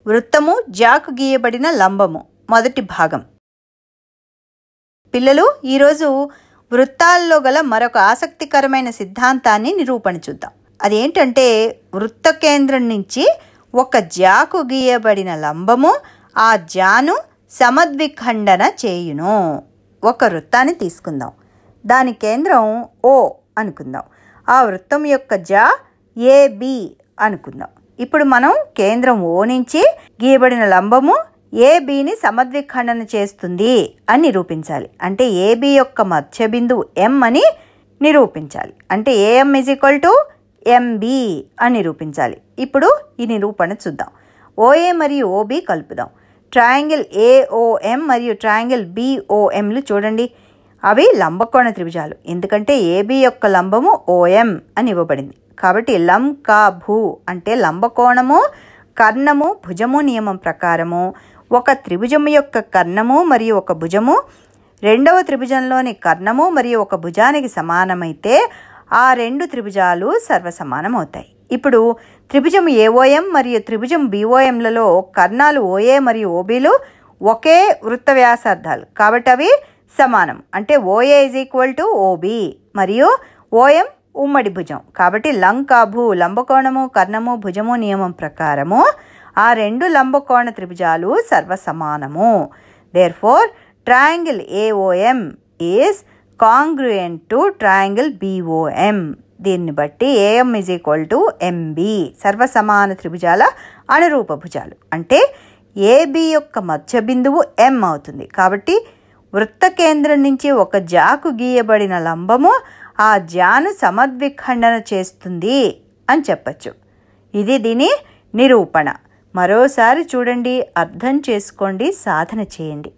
వృత్తము, జాకు గీయబడిన లంబము. మొదటి భాగం. పిల్లలు, ఈరోజు వృత్తాల్లో గల మరొక ఆసక్తికరమైన సిద్ధాంతాన్ని నిరూపణ చూద్దాం. అదేంటంటే, వృత్త కేంద్రం నుంచి ఒక జాకు గీయబడిన లంబము ఆ జాను సమద్విఖండన చేయును. ఒక వృత్తాన్ని తీసుకుందాం. దాని కేంద్రం O అనుకుందాం. ఆ వృత్తం యొక్క జా AB అనుకుందాం. ఇప్పుడు మనం కేంద్రం O నుంచి గీయబడిన లంబము ABని సమద్విఖండన చేస్తుంది అని నిరూపించాలి. అంటే AB యొక్క మధ్య బిందువు M అని నిరూపించాలి. అంటే AM = MB అని నిరూపించాలి. ఇప్పుడు ఈ నిరూపణ చూద్దాం. OA మరియు OB కలుపుదాం. ట్రయాంగిల్ AOM మరియు ట్రయాంగిల్ BOMలు చూడండి, అవి లంబకోణ త్రిభుజాలు. ఎందుకంటే AB యొక్క లంబము OM అని ఇవ్వబడింది. కాబట్టి లం కా భూ అంటే లంబకోణము, కర్ణము, భుజము నియమం ప్రకారము ఒక త్రిభుజము యొక్క కర్ణము మరియు ఒక భుజము రెండవ త్రిభుజంలోని కర్ణము మరియు ఒక భుజానికి సమానమైతే ఆ రెండు త్రిభుజాలు సర్వసమానం అవుతాయి. ఇప్పుడు త్రిభుజం AOM మరియు త్రిభుజం BOMలలో కర్ణాలు OA మరియు OBలు ఒకే వృత్త వ్యాసార్థాలు కాబట్టి అవి సమానం. అంటే OA = OB మరియు OM ఉమ్మడి భుజం. కాబట్టి లంకాభూ లంబకోణము, కర్ణము, భుజము నియమం ప్రకారము ఆ రెండు లంబకోణ త్రిభుజాలు సర్వసమానము. Therefore triangle AOM is congruent to triangle BOM. దీన్ని బట్టి AM = MB సర్వసమాన త్రిభుజాల అనురూప భుజాలు. అంటే AB యొక్క మధ్య బిందువు M అవుతుంది. కాబట్టి వృత్త కేంద్రం నుంచి ఒక జాకు గీయబడిన లంబము ఆ జాను సమద్విఖండన చేస్తుంది అని చెప్పచ్చు. ఇది దీని నిరూపణ. మరోసారి చూడండి, అర్థం చేసుకోండి, సాధన చేయండి.